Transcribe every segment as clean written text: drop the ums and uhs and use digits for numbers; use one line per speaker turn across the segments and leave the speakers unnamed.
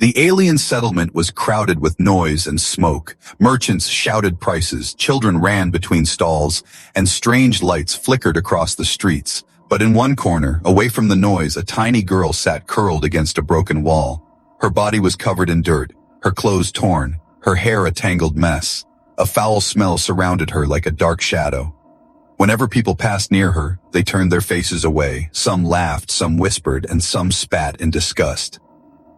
The alien settlement was crowded with noise and smoke. Merchants shouted prices, children ran between stalls, and strange lights flickered across the streets. But in one corner, away from the noise, a tiny girl sat curled against a broken wall. Her body was covered in dirt, her clothes torn, her hair a tangled mess. A foul smell surrounded her like a dark shadow. Whenever people passed near her, they turned their faces away. Some laughed, some whispered, and some spat in disgust.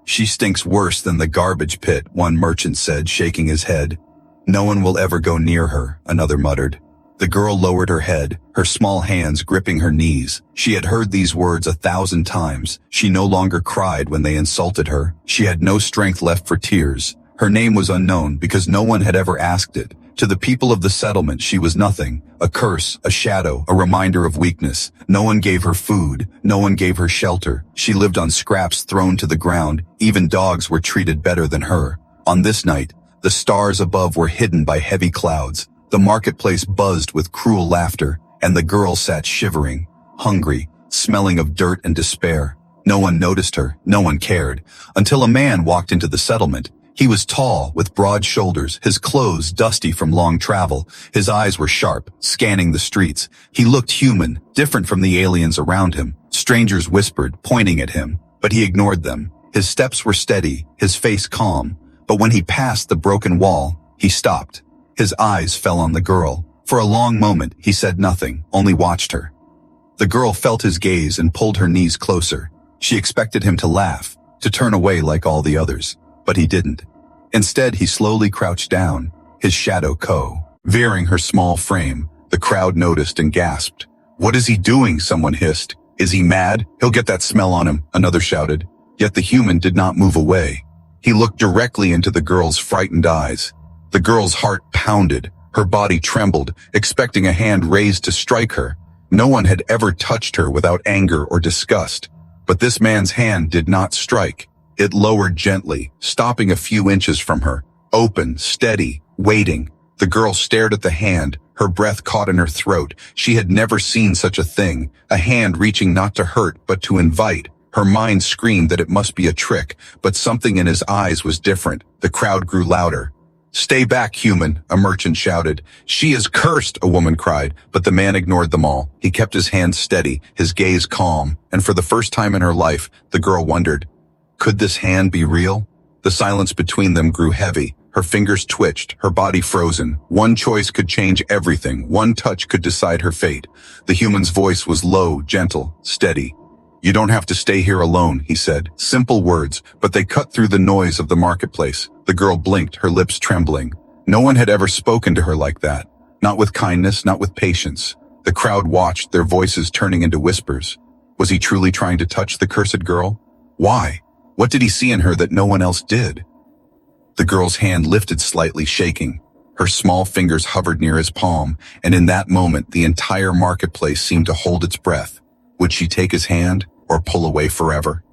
"She stinks worse than the garbage pit," one merchant said, shaking his head. "No one will ever go near her," another muttered. The girl lowered her head, her small hands gripping her knees. She had heard these words 1,000 times. She no longer cried when they insulted her. She had no strength left for tears. Her name was unknown because no one had ever asked it. To the people of the settlement, she was nothing, a curse, a shadow, a reminder of weakness. No one gave her food, no one gave her shelter. She lived on scraps thrown to the ground. Even dogs were treated better than her. On this night, the stars above were hidden by heavy clouds. The marketplace buzzed with cruel laughter, and the girl sat shivering, hungry, smelling of dirt and despair. No one noticed her, no one cared, until a man walked into the settlement. He was tall, with broad shoulders, his clothes dusty from long travel. His eyes were sharp, scanning the streets. He looked human, different from the aliens around him. Strangers whispered, pointing at him, but he ignored them. His steps were steady, his face calm. But when he passed the broken wall, he stopped. His eyes fell on the girl. For a long moment, he said nothing, only watched her. The girl felt his gaze and pulled her knees closer. She expected him to laugh, to turn away like all the others. But he didn't. Instead, he slowly crouched down, his shadow veering her small frame. The crowd noticed and gasped. "What is he doing?" someone hissed. "Is he mad? He'll get that smell on him," another shouted. Yet the human did not move away. He looked directly into the girl's frightened eyes. The girl's heart pounded, her body trembled, expecting a hand raised to strike her. No one had ever touched her without anger or disgust. But this man's hand did not strike. It lowered gently, stopping a few inches from her, open, steady, waiting. The girl stared at the hand, her breath caught in her throat. She had never seen such a thing, a hand reaching not to hurt but to invite. Her mind screamed that it must be a trick, but something in his eyes was different. The crowd grew louder. "Stay back, human," a merchant shouted. "She is cursed," a woman cried, but the man ignored them all. He kept his hands steady, his gaze calm, and for the first time in her life, the girl wondered, could this hand be real? The silence between them grew heavy. Her fingers twitched, her body frozen. One choice could change everything. One touch could decide her fate. The human's voice was low, gentle, steady. "You don't have to stay here alone," he said. Simple words, but they cut through the noise of the marketplace. The girl blinked, her lips trembling. No one had ever spoken to her like that. Not with kindness, not with patience. The crowd watched, their voices turning into whispers. Was he truly trying to touch the cursed girl? Why? What did he see in her that no one else did? The girl's hand lifted slightly, shaking. Her small fingers hovered near his palm, and in that moment, the entire marketplace seemed to hold its breath. Would she take his hand, or pull away forever?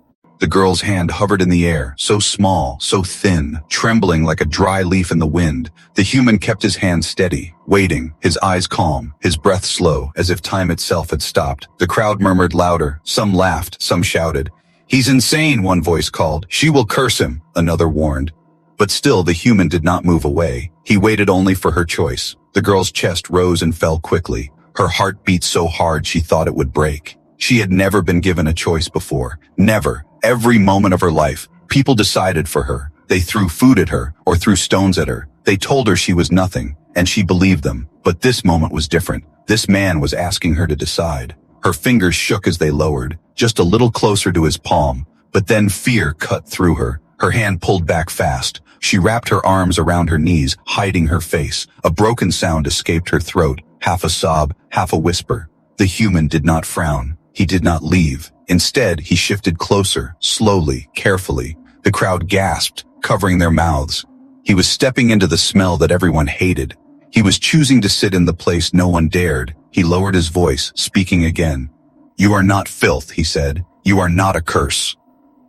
The girl's hand hovered in the air, so small, so thin, trembling like a dry leaf in the wind. The human kept his hand steady, waiting, his eyes calm, his breath slow, as if time itself had stopped. The crowd murmured louder. Some laughed, some shouted. "He's insane," one voice called. "She will curse him," another warned. But still the human did not move away. He waited only for her choice. The girl's chest rose and fell quickly. Her heart beat so hard she thought it would break. She had never been given a choice before. Never. Every moment of her life, people decided for her. They threw food at her or threw stones at her. They told her she was nothing, and she believed them. But this moment was different. This man was asking her to decide. Her fingers shook as they lowered, just a little closer to his palm. But then fear cut through her. Her hand pulled back fast. She wrapped her arms around her knees, hiding her face. A broken sound escaped her throat, half a sob, half a whisper. The human did not frown. He did not leave. Instead, he shifted closer, slowly, carefully. The crowd gasped, covering their mouths. He was stepping into the smell that everyone hated. He was choosing to sit in the place no one dared. He lowered his voice, speaking again. "You are not filth," he said. "You are not a curse."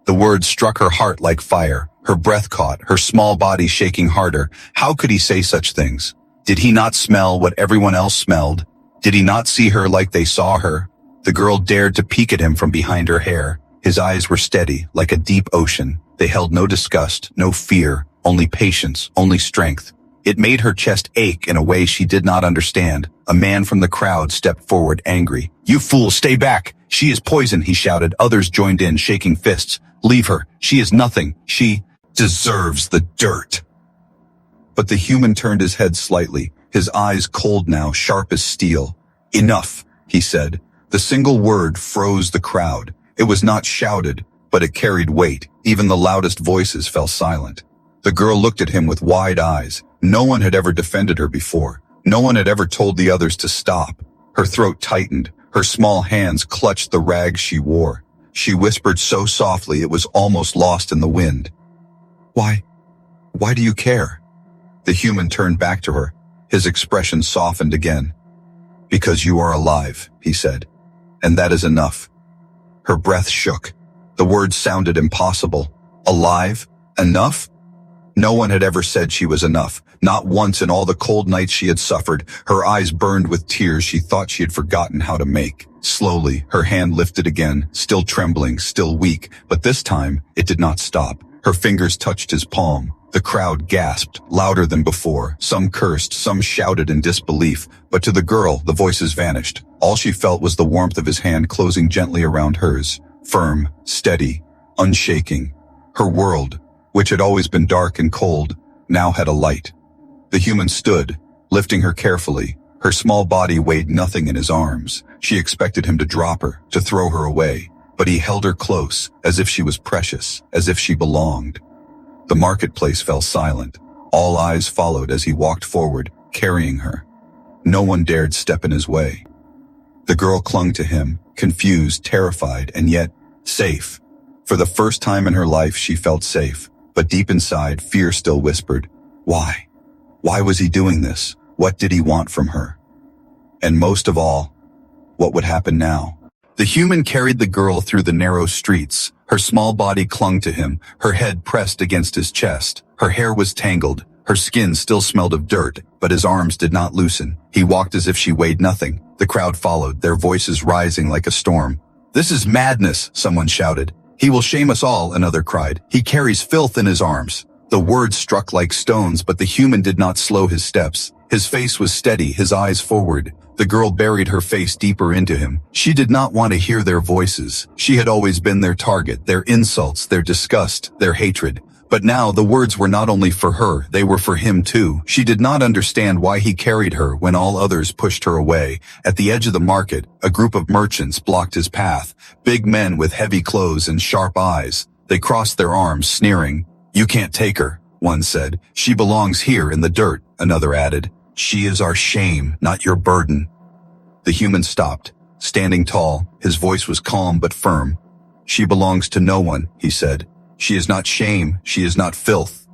The words struck her heart like fire. Her breath caught, her small body shaking harder. How could he say such things? Did he not smell what everyone else smelled? Did he not see her like they saw her? The girl dared to peek at him from behind her hair. His eyes were steady, like a deep ocean. They held no disgust, no fear, only patience, only strength. It made her chest ache in a way she did not understand. A man from the crowd stepped forward, angry. "You fool, stay back! She is poison," he shouted. Others joined in, shaking fists. "Leave her. She is nothing. She deserves the dirt." But the human turned his head slightly, his eyes cold now, sharp as steel. "Enough," he said. The single word froze the crowd. It was not shouted, but it carried weight. Even the loudest voices fell silent. The girl looked at him with wide eyes. No one had ever defended her before. No one had ever told the others to stop. Her throat tightened. Her small hands clutched the rags she wore. She whispered so softly it was almost lost in the wind. Why do you care?" The human turned back to her. His expression softened again. "Because you are alive," he said. "And that is enough." Her breath shook. The words sounded impossible. Alive? Enough? No one had ever said she was enough. Not once in all the cold nights she had suffered. Her eyes burned with tears she thought she had forgotten how to make. Slowly, her hand lifted again, still trembling, still weak, but this time, it did not stop. Her fingers touched his palm. The crowd gasped, louder than before. Some cursed, some shouted in disbelief, but to the girl, the voices vanished. All she felt was the warmth of his hand closing gently around hers. Firm, steady, unshaking. Her world, which had always been dark and cold, now had a light. The human stood, lifting her carefully. Her small body weighed nothing in his arms. She expected him to drop her, to throw her away, but he held her close, as if she was precious, as if she belonged. The marketplace fell silent. All eyes followed as he walked forward, carrying her. No one dared step in his way. The girl clung to him, confused, terrified, and yet safe. For the first time in her life, she felt safe. But deep inside, fear still whispered, why? Why was he doing this? What did he want from her? And most of all, what would happen now? The human carried the girl through the narrow streets. Her small body clung to him, her head pressed against his chest. Her hair was tangled. Her skin still smelled of dirt, but his arms did not loosen. He walked as if she weighed nothing. The crowd followed, their voices rising like a storm. "This is madness," someone shouted. "He will shame us all," another cried. "He carries filth in his arms." The words struck like stones, but the human did not slow his steps. His face was steady, his eyes forward. The girl buried her face deeper into him. She did not want to hear their voices. She had always been their target, their insults, their disgust, their hatred. But now the words were not only for her, they were for him too. She did not understand why he carried her when all others pushed her away. At the edge of the market, a group of merchants blocked his path. Big men with heavy clothes and sharp eyes. They crossed their arms, sneering. "You can't take her," one said. "She belongs here in the dirt," another added. "She is our shame, not your burden." The human stopped, standing tall. His voice was calm but firm. "She belongs to no one," he said. "She is not shame, she is not filth."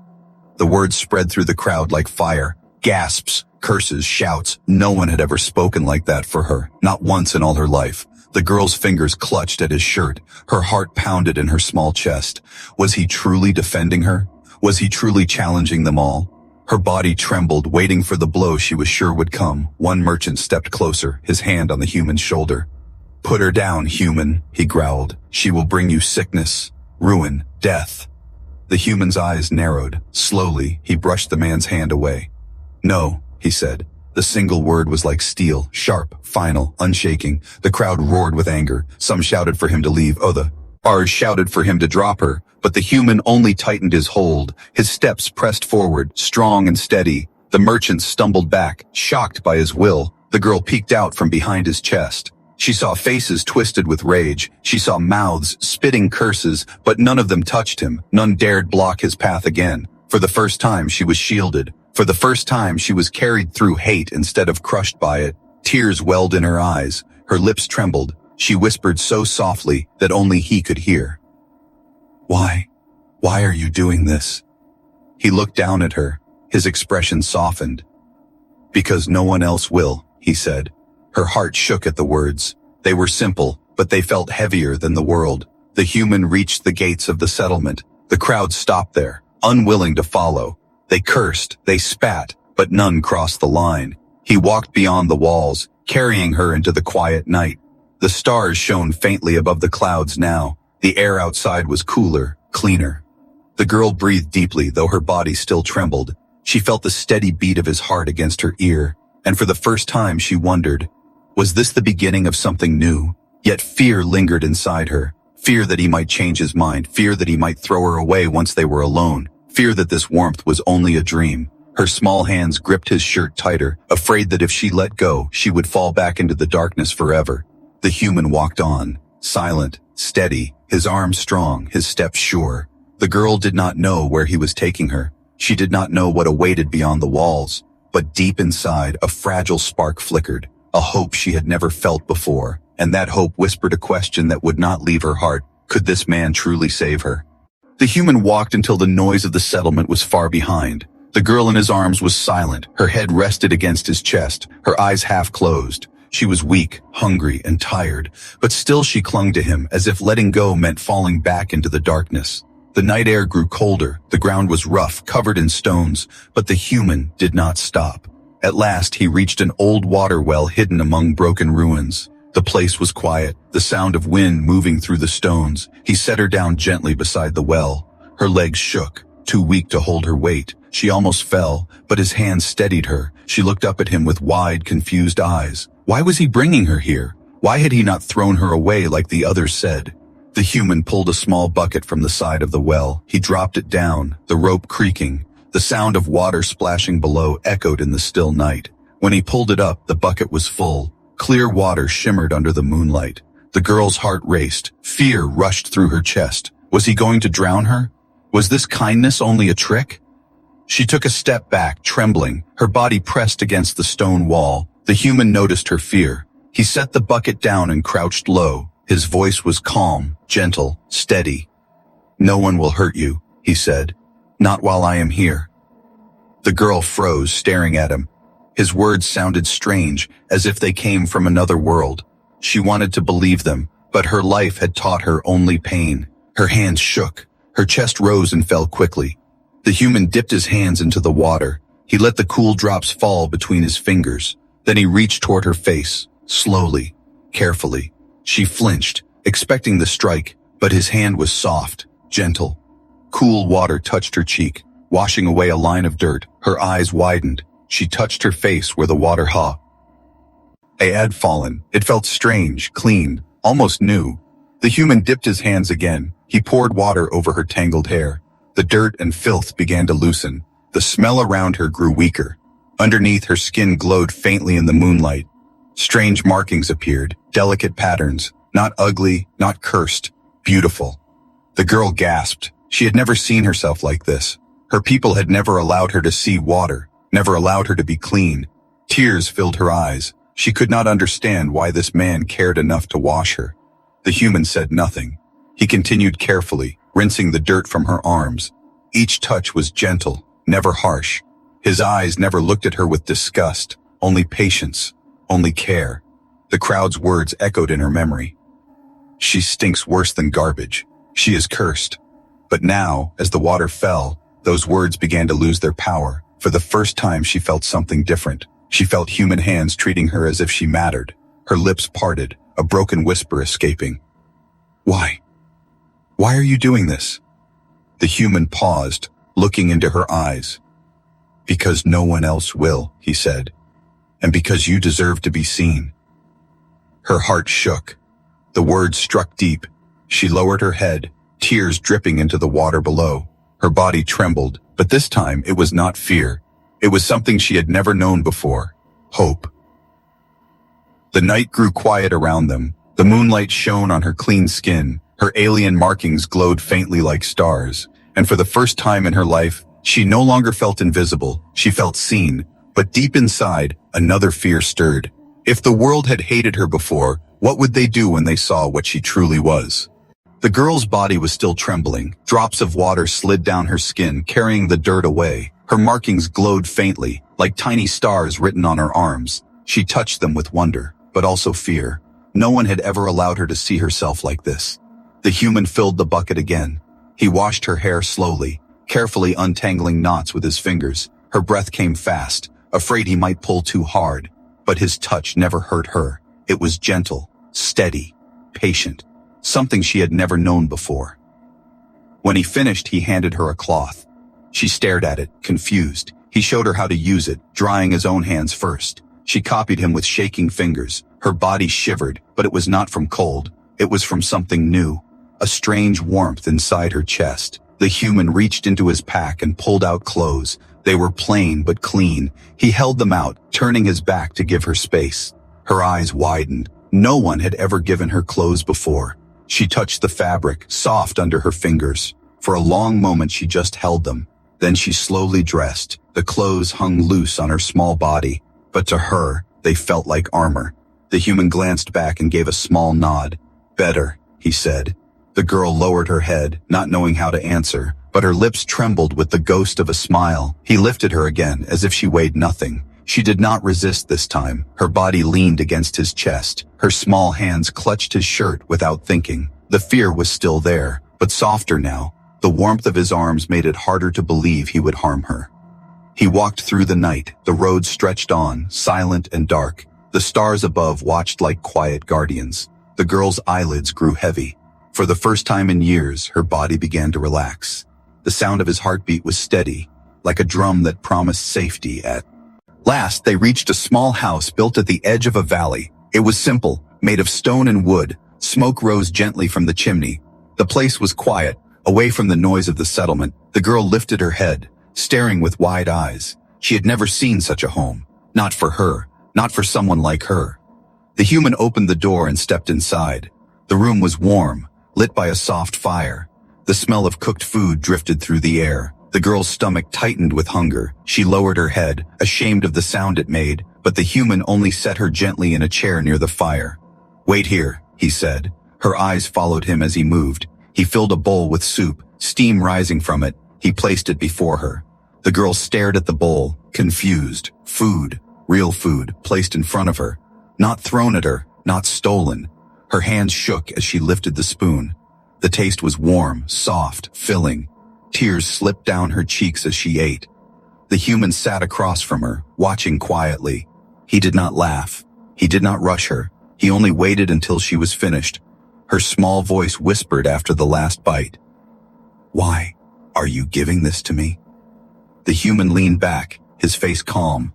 The words spread through the crowd like fire. Gasps, curses, shouts. No one had ever spoken like that for her, not once in all her life. The girl's fingers clutched at his shirt. Her heart pounded in her small chest. Was he truly defending her? Was he truly challenging them all? Her body trembled, waiting for the blow she was sure would come. One merchant stepped closer, his hand on the human's shoulder. "Put her down, human," he growled. "She will bring you sickness, ruin, death." The human's eyes narrowed. Slowly, he brushed the man's hand away. "No," he said. The single word was like steel, sharp, final, unshaking. The crowd roared with anger. Some shouted for him to leave. Others shouted for him to drop her. But the human only tightened his hold. His steps pressed forward, strong and steady. The merchant stumbled back, shocked by his will. The girl peeked out from behind his chest. She saw faces twisted with rage. She saw mouths spitting curses, but none of them touched him. None dared block his path again. For the first time, she was shielded. For the first time, she was carried through hate instead of crushed by it. Tears welled in her eyes. Her lips trembled. She whispered so softly that only he could hear. Why? Why are you doing this?" He looked down at her. His expression softened. "Because no one else will," he said. Her heart shook at the words. They were simple, but they felt heavier than the world. The human reached the gates of the settlement. The crowd stopped there, unwilling to follow. They cursed, they spat, but none crossed the line. He walked beyond the walls, carrying her into the quiet night. The stars shone faintly above the clouds now. The air outside was cooler, cleaner. The girl breathed deeply, though her body still trembled. She felt the steady beat of his heart against her ear, and for the first time she wondered, was this the beginning of something new? Yet fear lingered inside her. Fear that he might change his mind, fear that he might throw her away once they were alone, fear that this warmth was only a dream. Her small hands gripped his shirt tighter, afraid that if she let go, she would fall back into the darkness forever. The human walked on, silent, steady, his arms strong, his steps sure. The girl did not know where he was taking her. She did not know what awaited beyond the walls, but deep inside, a fragile spark flickered, a hope she had never felt before, and that hope whispered a question that would not leave her heart. Could this man truly save her? The human walked until the noise of the settlement was far behind. The girl in his arms was silent, her head rested against his chest, her eyes half closed. She was weak, hungry, and tired, but still she clung to him as if letting go meant falling back into the darkness. The night air grew colder, the ground was rough, covered in stones, but the human did not stop. At last he reached an old water well hidden among broken ruins. The place was quiet, the sound of wind moving through the stones. He set her down gently beside the well. Her legs shook, too weak to hold her weight. She almost fell, but his hand steadied her. She looked up at him with wide, confused eyes. Why was he bringing her here? Why had he not thrown her away like the others said? The human pulled a small bucket from the side of the well. He dropped it down, the rope creaking. The sound of water splashing below echoed in the still night. When he pulled it up, the bucket was full. Clear water shimmered under the moonlight. The girl's heart raced. Fear rushed through her chest. Was he going to drown her? Was this kindness only a trick? She took a step back, trembling, her body pressed against the stone wall. The human noticed her fear. He set the bucket down and crouched low. His voice was calm, gentle, steady. "No one will hurt you," he said. "Not while I am here." The girl froze, staring at him. His words sounded strange, as if they came from another world. She wanted to believe them, but her life had taught her only pain. Her hands shook. Her chest rose and fell quickly. The human dipped his hands into the water. He let the cool drops fall between his fingers. Then he reached toward her face, slowly, carefully. She flinched, expecting the strike, but his hand was soft, gentle. Cool water touched her cheek, washing away a line of dirt. Her eyes widened. She touched her face where the water had fallen. It felt strange, clean, almost new. The human dipped his hands again. He poured water over her tangled hair. The dirt and filth began to loosen. The smell around her grew weaker. Underneath, her skin glowed faintly in the moonlight. Strange markings appeared, delicate patterns, not ugly, not cursed, beautiful. The girl gasped. She had never seen herself like this. Her people had never allowed her to see water, never allowed her to be clean. Tears filled her eyes. She could not understand why this man cared enough to wash her. The human said nothing. He continued carefully, rinsing the dirt from her arms. Each touch was gentle, never harsh. His eyes never looked at her with disgust, only patience, only care. The crowd's words echoed in her memory. She stinks worse than garbage. She is cursed. But now, as the water fell, those words began to lose their power. For the first time, she felt something different. She felt human hands treating her as if she mattered. Her lips parted, a broken whisper escaping. Why? Why are you doing this? The human paused, looking into her eyes. Because no one else will, he said. And because you deserve to be seen. Her heart shook. The words struck deep. She lowered her head, tears dripping into the water below. Her body trembled, but this time it was not fear. It was something she had never known before. Hope. The night grew quiet around them. The moonlight shone on her clean skin. Her alien markings glowed faintly like stars. And for the first time in her life, she no longer felt invisible. She felt seen. But deep inside, another fear stirred. If the world had hated her before, what would they do when they saw what she truly was? The girl's body was still trembling. Drops of water slid down her skin, carrying the dirt away. Her markings glowed faintly, like tiny stars written on her arms. She touched them with wonder, but also fear. No one had ever allowed her to see herself like this. The human filled the bucket again. He washed her hair slowly, carefully untangling knots with his fingers. Her breath came fast, afraid he might pull too hard. But his touch never hurt her. It was gentle, steady, patient, something she had never known before. When he finished, he handed her a cloth. She stared at it, confused. He showed her how to use it, drying his own hands first. She copied him with shaking fingers. Her body shivered, but it was not from cold. It was from something new. A strange warmth inside her chest. The human reached into his pack and pulled out clothes. They were plain but clean. He held them out, turning his back to give her space. Her eyes widened. No one had ever given her clothes before. She touched the fabric, soft under her fingers. For a long moment she just held them. Then she slowly dressed. The clothes hung loose on her small body, but to her, they felt like armor. The human glanced back and gave a small nod. "Better," he said. The girl lowered her head, not knowing how to answer, but her lips trembled with the ghost of a smile. He lifted her again, as if she weighed nothing. She did not resist this time. Her body leaned against his chest. Her small hands clutched his shirt without thinking. The fear was still there, but softer now. The warmth of his arms made it harder to believe he would harm her. He walked through the night. The road stretched on, silent and dark. The stars above watched like quiet guardians. The girl's eyelids grew heavy. For the first time in years, her body began to relax. The sound of his heartbeat was steady, like a drum that promised safety. At last, they reached a small house built at the edge of a valley. It was simple, made of stone and wood. Smoke rose gently from the chimney. The place was quiet, away from the noise of the settlement. The girl lifted her head, staring with wide eyes. She had never seen such a home. Not for her, not for someone like her. The human opened the door and stepped inside. The room was warm, lit by a soft fire. The smell of cooked food drifted through the air. The girl's stomach tightened with hunger. She lowered her head, ashamed of the sound it made, but the human only set her gently in a chair near the fire. "Wait here," he said. Her eyes followed him as he moved. He filled a bowl with soup, steam rising from it. He placed it before her. The girl stared at the bowl, confused. Food, real food, placed in front of her. Not thrown at her, not stolen. Her hands shook as she lifted the spoon. The taste was warm, soft, filling. Tears slipped down her cheeks as she ate. The human sat across from her, watching quietly. He did not laugh. He did not rush her. He only waited until she was finished. Her small voice whispered after the last bite. "Why are you giving this to me?" The human leaned back, his face calm.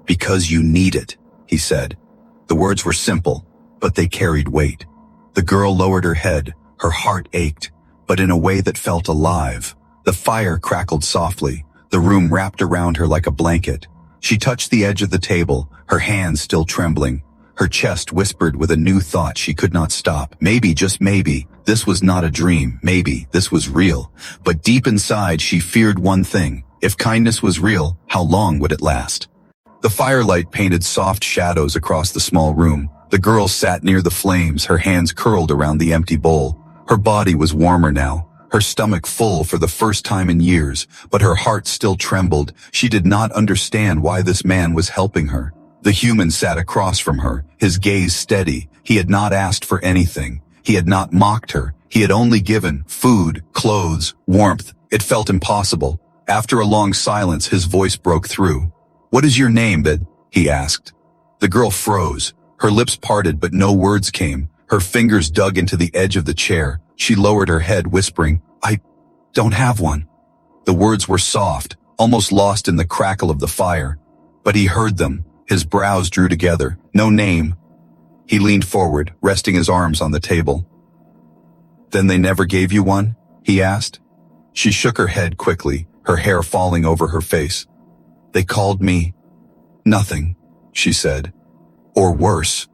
"Because you need it," he said. The words were simple, but they carried weight. The girl lowered her head. Her heart ached, but in a way that felt alive. The fire crackled softly. The room wrapped around her like a blanket. She touched the edge of the table, her hands still trembling. Her chest whispered with a new thought she could not stop. Maybe, just maybe, this was not a dream. Maybe this was real. But deep inside, she feared one thing. If kindness was real, how long would it last? The firelight painted soft shadows across the small room. The girl sat near the flames, her hands curled around the empty bowl. Her body was warmer now, her stomach full for the first time in years, but her heart still trembled. She did not understand why this man was helping her. The human sat across from her, his gaze steady. He had not asked for anything. He had not mocked her. He had only given food, clothes, warmth. It felt impossible. After a long silence, his voice broke through. "What is your name, bid?" he asked. The girl froze. Her lips parted, but no words came. Her fingers dug into the edge of the chair. She lowered her head, whispering, "I don't have one." The words were soft, almost lost in the crackle of the fire. But he heard them. His brows drew together. "No name." He leaned forward, resting his arms on the table. "Then they never gave you one?" he asked. She shook her head quickly, her hair falling over her face. "They called me nothing," she said. "Or worse."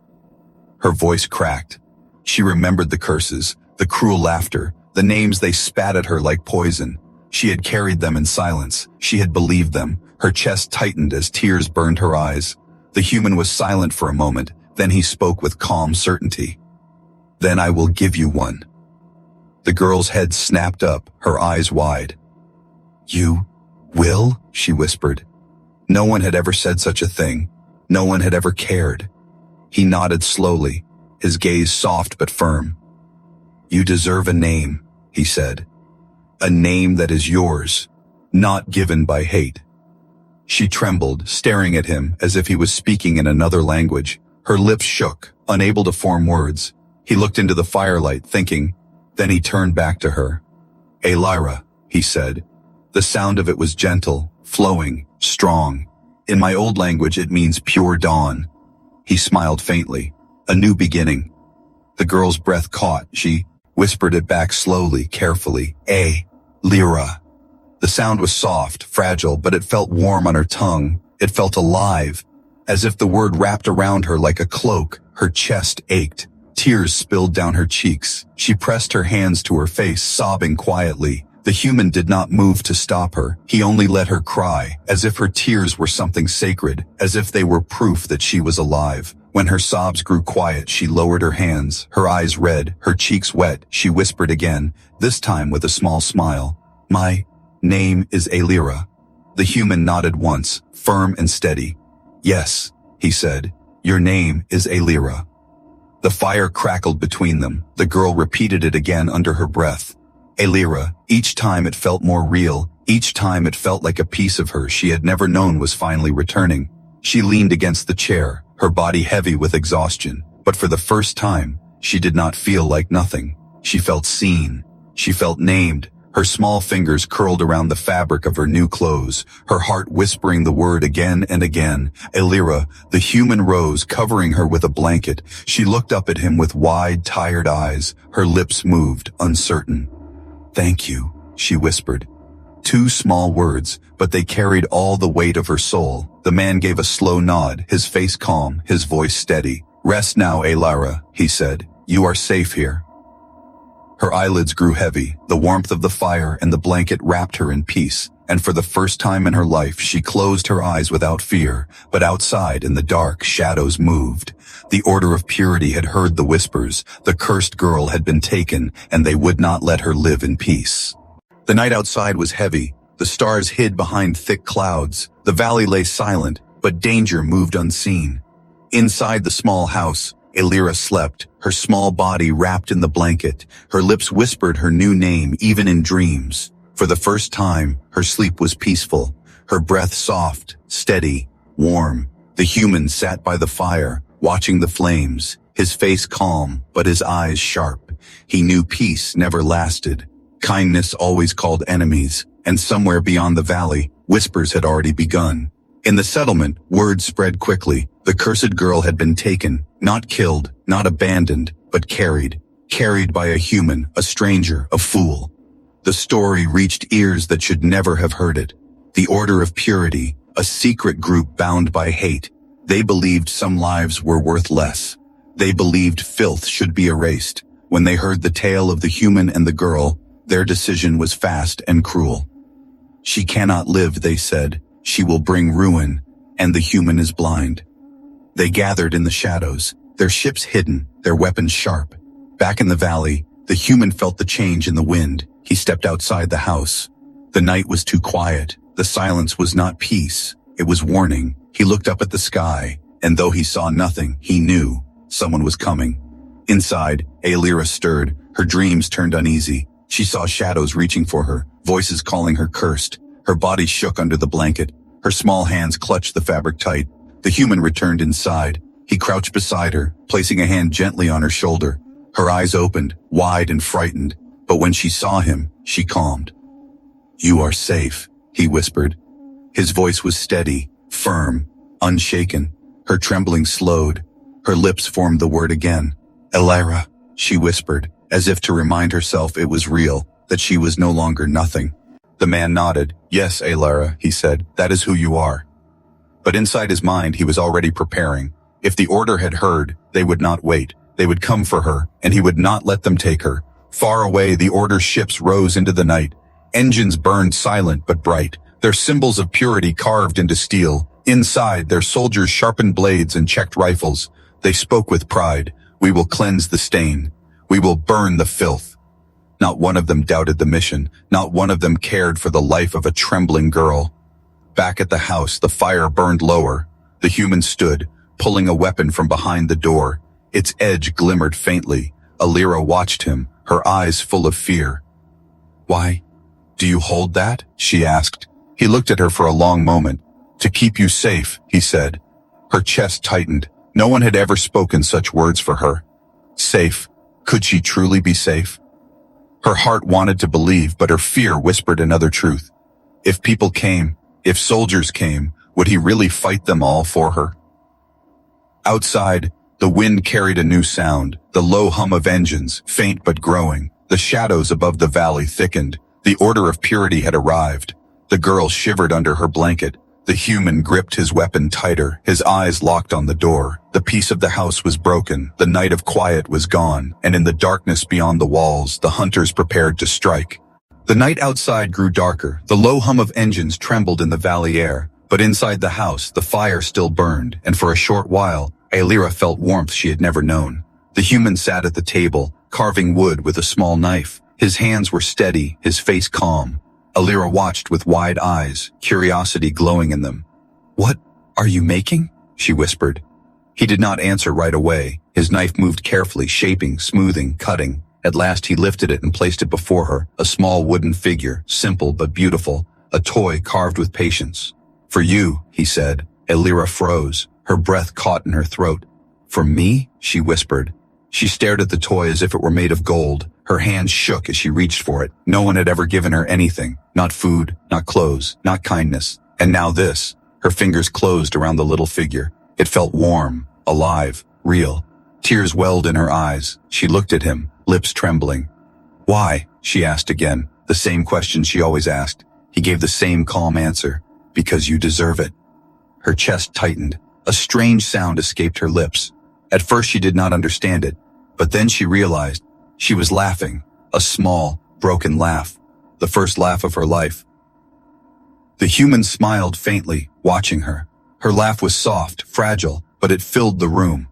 Her voice cracked. She remembered the curses, the cruel laughter, the names they spat at her like poison. She had carried them in silence. She had believed them. Her chest tightened as tears burned her eyes. The human was silent for a moment, then he spoke with calm certainty. "Then I will give you one." The girl's head snapped up, her eyes wide. "You will?" she whispered. No one had ever said such a thing. No one had ever cared. He nodded slowly, his gaze soft but firm. "You deserve a name," he said. "A name that is yours, not given by hate." She trembled, staring at him as if he was speaking in another language. Her lips shook, unable to form words. He looked into the firelight, thinking. Then he turned back to her. Elira, he said. The sound of it was gentle, flowing, strong. In my old language it means pure dawn. He smiled faintly. A new beginning. The girl's breath caught. She whispered it back slowly, carefully. Lyra. The sound was soft, fragile, but it felt warm on her tongue. It felt alive, as if the word wrapped around her like a cloak. Her chest ached. Tears spilled down her cheeks. She pressed her hands to her face, sobbing quietly. The human did not move to stop her. He only let her cry, as if her tears were something sacred, as if they were proof that she was alive. When her sobs grew quiet, she lowered her hands, her eyes red, her cheeks wet. She whispered again, this time with a small smile. My name is Elira. The human nodded once, firm and steady. Yes, he said, your name is Elira. The fire crackled between them. The girl repeated it again under her breath. Elira. Each time it felt more real. Each time it felt like a piece of her she had never known was finally returning. She leaned against the chair, her body heavy with exhaustion. But for the first time, she did not feel like nothing. She felt seen. She felt named. Her small fingers curled around the fabric of her new clothes, her heart whispering the word again and again. Elira. The human rose, covering her with a blanket. She looked up at him with wide, tired eyes. Her lips moved, uncertain. Thank you, she whispered. 2 small words, but they carried all the weight of her soul. The man gave a slow nod, his face calm, his voice steady. Rest now, Elira, he said. You are safe here. Her eyelids grew heavy. The warmth of the fire and the blanket wrapped her in peace. And for the first time in her life, she closed her eyes without fear. But outside, in the dark, shadows moved. The Order of Purity had heard the whispers. The cursed girl had been taken, and they would not let her live in peace. The night outside was heavy. The stars hid behind thick clouds. The valley lay silent, but danger moved unseen. Inside the small house, Elira slept, her small body wrapped in the blanket. Her lips whispered her new name, even in dreams. For the first time, her sleep was peaceful, her breath soft, steady, warm. The human sat by the fire, watching the flames, his face calm, but his eyes sharp. He knew peace never lasted. Kindness always called enemies, and somewhere beyond the valley, whispers had already begun. In the settlement, word spread quickly. The cursed girl had been taken, not killed, not abandoned, but carried by a human, a stranger, a fool. The story reached ears that should never have heard it. The Order of Purity, a secret group bound by hate. They believed some lives were worth less. They believed filth should be erased. When they heard the tale of the human and the girl, their decision was fast and cruel. She cannot live, they said. She will bring ruin, and the human is blind. They gathered in the shadows, their ships hidden, their weapons sharp. Back in the valley, the human felt the change in the wind. He stepped outside the house. The night was too quiet. The silence was not peace. It was warning. He looked up at the sky, and though he saw nothing, he knew someone was coming. Inside, Elira stirred. Her dreams turned uneasy. She saw shadows reaching for her, voices calling her cursed. Her body shook under the blanket. Her small hands clutched the fabric tight. The human returned inside. He crouched beside her, placing a hand gently on her shoulder. Her eyes opened, wide and frightened, but when she saw him, she calmed. You are safe, he whispered. His voice was steady, firm, unshaken. Her trembling slowed. Her lips formed the word again. Elira, she whispered, as if to remind herself it was real, that she was no longer nothing. The man nodded. Yes, Elira, he said, that is who you are. But inside his mind, he was already preparing. If the Order had heard, they would not wait. They would come for her, and he would not let them take her. Far away, the Order's ships rose into the night. Engines burned silent but bright, their symbols of purity carved into steel. Inside, their soldiers sharpened blades and checked rifles. They spoke with pride. We will cleanse the stain. We will burn the filth. Not one of them doubted the mission. Not one of them cared for the life of a trembling girl. Back at the house, the fire burned lower. The human stood, pulling a weapon from behind the door. Its edge glimmered faintly. Elira watched him, her eyes full of fear. Why? Do you hold that? She asked. He looked at her for a long moment. To keep you safe, he said. Her chest tightened. No one had ever spoken such words for her. Safe. Could she truly be safe? Her heart wanted to believe, but her fear whispered another truth. If people came, if soldiers came, would he really fight them all for her? Outside, the wind carried a new sound, the low hum of engines, faint but growing. The shadows above the valley thickened. The order of purity had arrived. The girl shivered under her blanket. The human gripped his weapon tighter, his eyes locked on the door. The peace of the house was broken, the night of quiet was gone, and in the darkness beyond the walls, the hunters prepared to strike. The night outside grew darker, the low hum of engines trembled in the valley air, but inside the house, the fire still burned, and for a short while, Alira felt warmth she had never known. The human sat at the table, carving wood with a small knife. His hands were steady, his face calm. Alira watched with wide eyes, curiosity glowing in them. "What are you making?" she whispered. He did not answer right away. His knife moved carefully, shaping, smoothing, cutting. At last he lifted it and placed it before her, a small wooden figure, simple but beautiful, a toy carved with patience. "For you," he said. Alira froze. Her breath caught in her throat. "For me?" she whispered. She stared at the toy as if it were made of gold. Her hands shook as she reached for it. No one had ever given her anything. Not food, not clothes, not kindness. And now this. Her fingers closed around the little figure. It felt warm, alive, real. Tears welled in her eyes. She looked at him, lips trembling. "Why?" she asked again, the same question she always asked. He gave the same calm answer. "Because you deserve it." Her chest tightened. A strange sound escaped her lips. At first she did not understand it, but then she realized she was laughing, a small, broken laugh, the first laugh of her life. The human smiled faintly, watching her. Her laugh was soft, fragile, but it filled the room.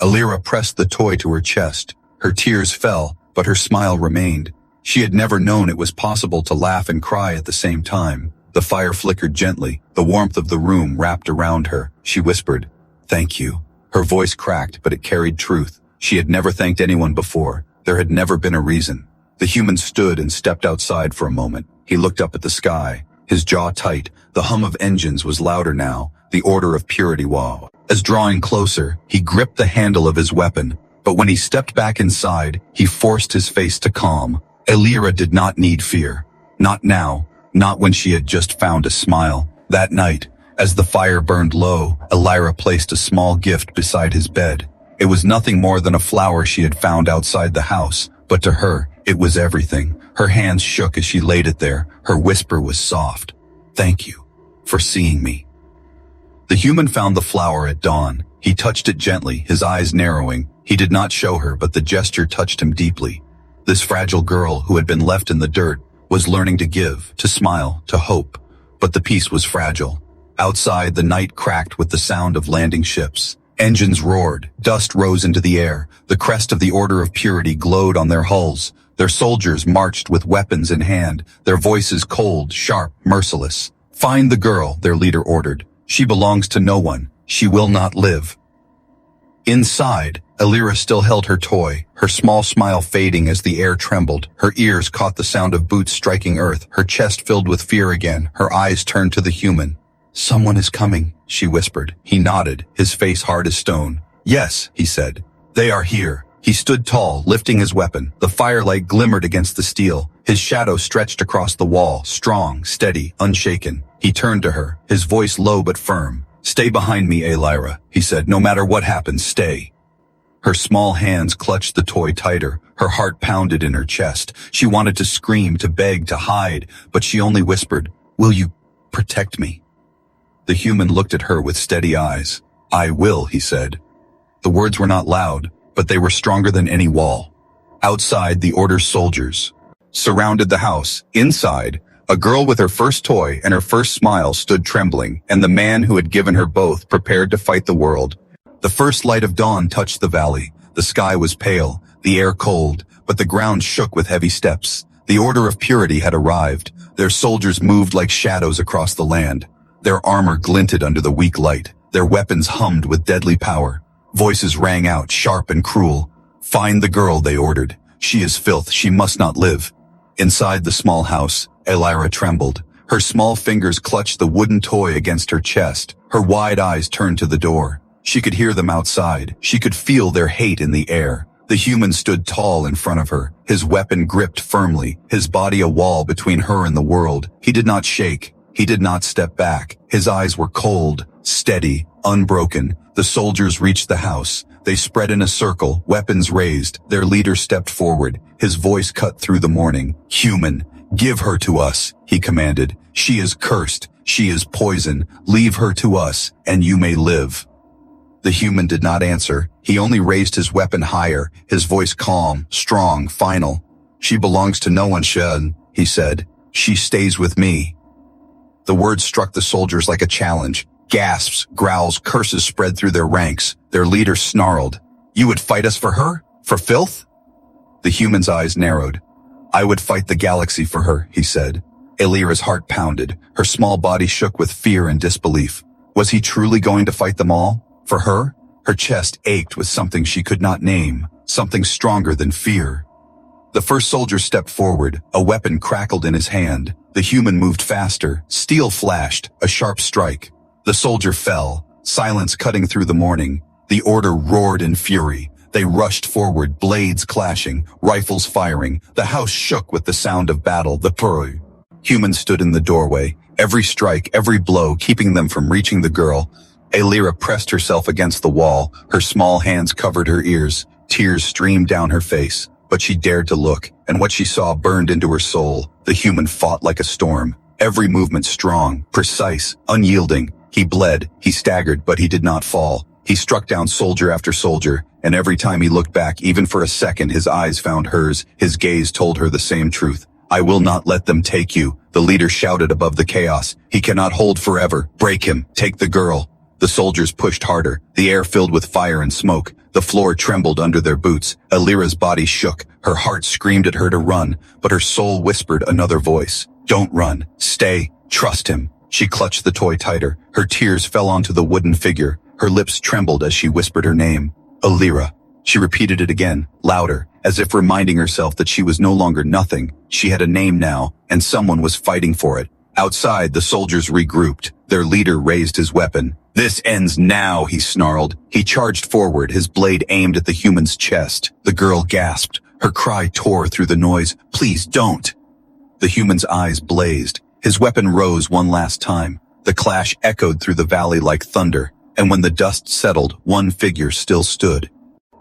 Alira pressed the toy to her chest. Her tears fell, but her smile remained. She had never known it was possible to laugh and cry at the same time. The fire flickered gently, the warmth of the room wrapped around her. She whispered, "Thank you." Her voice cracked, but it carried truth. She had never thanked anyone before. There had never been a reason. The human stood and stepped outside for a moment. He looked up at the sky, his jaw tight. The hum of engines was louder now, the order of purity wow. As drawing closer, he gripped the handle of his weapon, but when he stepped back inside, he forced his face to calm. Alira did not need fear. Not now, not when she had just found a smile. That night, as the fire burned low, Alira placed a small gift beside his bed. It was nothing more than a flower she had found outside the house, but to her, it was everything. Her hands shook as she laid it there. Her whisper was soft. "Thank you for seeing me." The human found the flower at dawn. He touched it gently, his eyes narrowing. He did not show her, but the gesture touched him deeply. This fragile girl who had been left in the dirt was learning to give, to smile, to hope. But the peace was fragile. Outside, the night cracked with the sound of landing ships. Engines roared, dust rose into the air. The crest of the Order of Purity glowed on their hulls. Their soldiers marched with weapons in hand, their voices cold, sharp, merciless. "Find the girl," their leader ordered. "She belongs to no one. She will not live." Inside, Alira still held her toy, her small smile fading as the air trembled. Her ears caught the sound of boots striking earth, her chest filled with fear again, her eyes turned to the human. "Someone is coming," she whispered. He nodded, his face hard as stone. "Yes," he said. "They are here." He stood tall, lifting his weapon. The firelight glimmered against the steel. His shadow stretched across the wall, strong, steady, unshaken. He turned to her, his voice low but firm. "Stay behind me, Alira," he said. "No matter what happens, stay." Her small hands clutched the toy tighter. Her heart pounded in her chest. She wanted to scream, to beg, to hide, but she only whispered, "Will you protect me?" The human looked at her with steady eyes. "I will," he said. The words were not loud, but they were stronger than any wall. Outside, the Order's soldiers surrounded the house. Inside, a girl with her first toy and her first smile stood trembling, and the man who had given her both prepared to fight the world. The first light of dawn touched the valley. The sky was pale, the air cold, but the ground shook with heavy steps. The Order of Purity had arrived. Their soldiers moved like shadows across the land. Their armor glinted under the weak light. Their weapons hummed with deadly power. Voices rang out, sharp and cruel. "Find the girl," they ordered. "She is filth. She must not live." Inside the small house, Alira trembled. Her small fingers clutched the wooden toy against her chest. Her wide eyes turned to the door. She could hear them outside. She could feel their hate in the air. The human stood tall in front of her, his weapon gripped firmly, his body a wall between her and the world. He did not shake. He did not step back. His eyes were cold, steady, unbroken. The soldiers reached the house. They spread in a circle, weapons raised. Their leader stepped forward. His voice cut through the morning. "Human, give her to us," he commanded. "She is cursed. She is poison. Leave her to us, and you may live." The human did not answer. He only raised his weapon higher, his voice calm, strong, final. "She belongs to no one, Shen," he said. "She stays with me." The words struck the soldiers like a challenge. Gasps, growls, curses spread through their ranks. Their leader snarled. "You would fight us for her? For filth?" The human's eyes narrowed. "I would fight the galaxy for her," he said. Elira's heart pounded. Her small body shook with fear and disbelief. Was he truly going to fight them all? For her? Her chest ached with something she could not name, something stronger than fear. The first soldier stepped forward, a weapon crackled in his hand. The human moved faster, steel flashed, a sharp strike. The soldier fell, silence cutting through the morning. The order roared in fury. They rushed forward, blades clashing, rifles firing. The house shook with the sound of battle, the purr. Humans stood in the doorway, every strike, every blow keeping them from reaching the girl. Elira pressed herself against the wall. Her small hands covered her ears. Tears streamed down her face. But she dared to look, and what she saw burned into her soul. The human fought like a storm. Every movement strong, precise, unyielding. He bled, he staggered, but he did not fall. He struck down soldier after soldier, and every time he looked back, even for a second, his eyes found hers. His gaze told her the same truth. "I will not let them take you," the leader shouted above the chaos. "He cannot hold forever. Break him. Take the girl." The soldiers pushed harder, the air filled with fire and smoke. The floor trembled under their boots. Elira's body shook. Her heart screamed at her to run, but her soul whispered another voice. "Don't run. Stay. Trust him." She clutched the toy tighter. Her tears fell onto the wooden figure. Her lips trembled as she whispered her name. "Elira." She repeated it again, louder, as if reminding herself that she was no longer nothing. She had a name now, and someone was fighting for it. Outside, the soldiers regrouped. Their leader raised his weapon. "This ends now," he snarled. He charged forward, his blade aimed at the human's chest. The girl gasped. Her cry tore through the noise. "Please don't." The human's eyes blazed. His weapon rose one last time. The clash echoed through the valley like thunder, and when the dust settled, one figure still stood.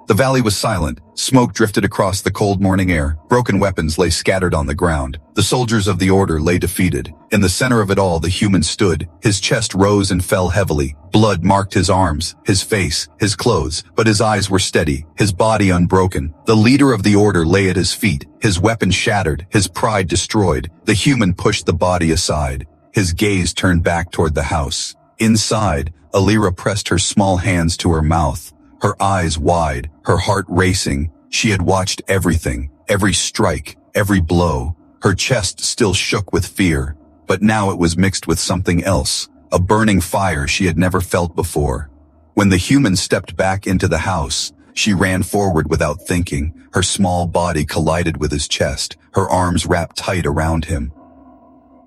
The valley was silent. Smoke drifted across the cold morning air. Broken weapons lay scattered on the ground. The soldiers of the order lay defeated. In the center of it all, the human stood. His chest rose and fell heavily. Blood marked his arms, his face, his clothes, but his eyes were steady, his body unbroken. The leader of the order lay at his feet, his weapon shattered, his pride destroyed. The human pushed the body aside. His gaze turned back toward the house. Inside, Elira pressed her small hands to her mouth. Her eyes wide, her heart racing. She had watched everything, every strike, every blow. Her chest still shook with fear, but now it was mixed with something else, a burning fire she had never felt before. When the human stepped back into the house, she ran forward without thinking. Her small body collided with his chest, her arms wrapped tight around him.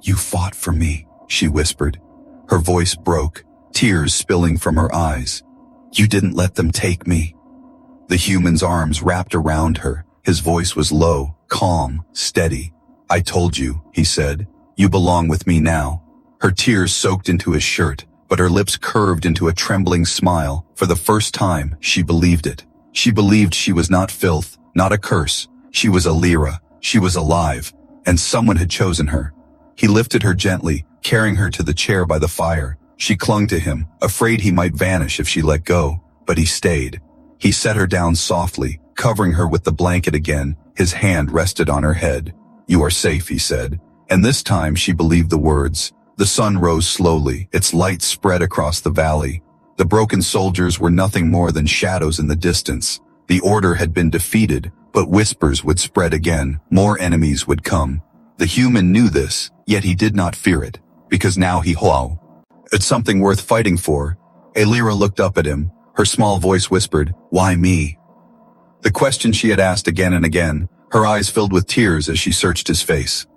"You fought for me," she whispered. Her voice broke, tears spilling from her eyes. "You didn't let them take me." The human's arms wrapped around her. His voice was low, calm, steady. "I told you," he said. "You belong with me now." Her tears soaked into his shirt, but her lips curved into a trembling smile. For the first time, she believed it. She believed she was not filth, not a curse. She was Elira. She was alive, and someone had chosen her. He lifted her gently, carrying her to the chair by the fire. She clung to him, afraid he might vanish if she let go, but he stayed. He set her down softly, covering her with the blanket again. His hand rested on her head. "You are safe," he said. And this time she believed the words. The sun rose slowly, its light spread across the valley. The broken soldiers were nothing more than shadows in the distance. The order had been defeated, but whispers would spread again. More enemies would come. The human knew this, yet he did not fear it, because now he knew. It's something worth fighting for. Elira looked up at him. Her small voice whispered, "Why me?" The question she had asked again and again, her eyes filled with tears as she searched his face.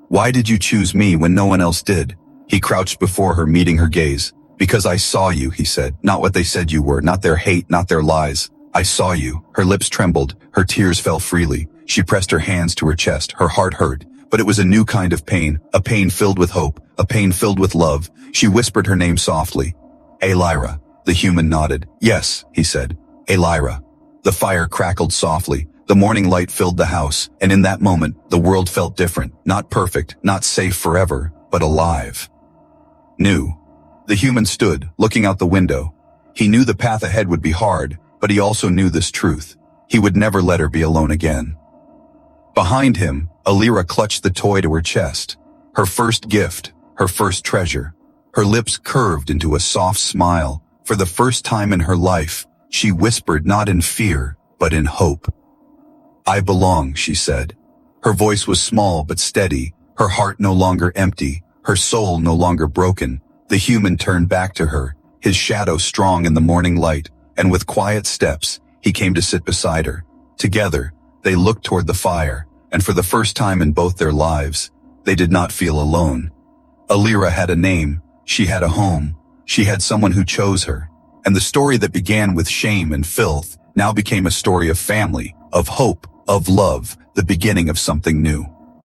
"Why did you choose me when no one else did?" He crouched before her, meeting her gaze. "Because I saw you," he said. "Not what they said you were, not their hate, not their lies. I saw you. Her lips trembled, her tears fell freely. She pressed her hands to her chest, her heart hurt. But it was a new kind of pain, a pain filled with hope, a pain filled with love. She whispered her name softly. Elira. The human nodded. Yes, he said. Elira. The fire crackled softly. The morning light filled the house, and in that moment, the world felt different. Not perfect, not safe forever, but alive. New. The human stood, looking out the window. He knew the path ahead would be hard, but he also knew this truth. He would never let her be alone again. Behind him, Elira clutched the toy to her chest. Her first gift, her first treasure. Her lips curved into a soft smile. For the first time in her life, she whispered not in fear, but in hope. I belong, she said. Her voice was small but steady, her heart no longer empty, her soul no longer broken. The human turned back to her, his shadow strong in the morning light, and with quiet steps, he came to sit beside her. Together, they looked toward the fire, and for the first time in both their lives, they did not feel alone. Elira had a name, she had a home, she had someone who chose her, and the story that began with shame and filth now became a story of family, of hope, of love, the beginning of something new.